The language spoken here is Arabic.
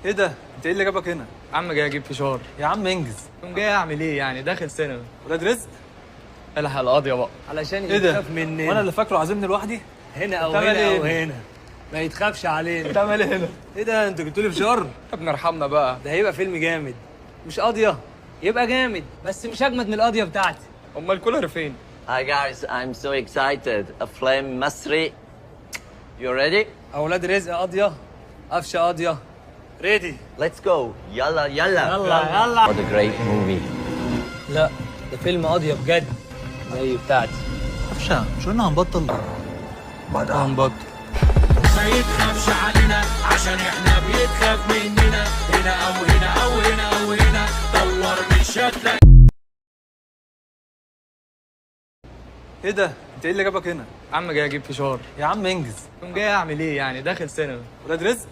ايه ده؟ انت ايه اللي جابك هنا؟ يا عم جاي اجيب فشار. يا عم انجز. كنت جاي اعمل ايه يعني؟ داخل سينما. ولاد رزق. الحق القاضية بقى. علشان ايه ده؟ يتخاف مننا. وانا اللي فاكره عازمني لوحدي؟ هنا او بتعمل هنا إيه؟ او هنا ما يتخافش علينا. بتعمل ايه هنا؟ ايه ده؟ انتوا جبتوا لي فشار؟ يا ابني ارحمنا بقى. ده هيبقى فيلم جامد. مش قاضية؟ يبقى جامد بس مش اجمد من القاضية بتاعتي. امال الكولر فين؟ Hi guys, I'm so excited. أفلام مصري. You ready? اولاد رزق قاضية، قفشة قاضية. ريدي. Let's go. يلا يلا. يلا. What a great movie. لا ده فيلم قاضية بجد زي بتاعتي. قفشه مش قلنا هنبطل؟ هنبطل. ما يتخافش علينا عشان احنا بيتخاف مننا هنا او هنا او هنا او هنا دور من شكلك. ايه ده؟ انت ايه اللي جابك هنا؟ يا عم جاي اجيب فشار. يا عم انجز. كنت جاي اعمل ايه يعني؟ داخل سينما. ولاد رزق.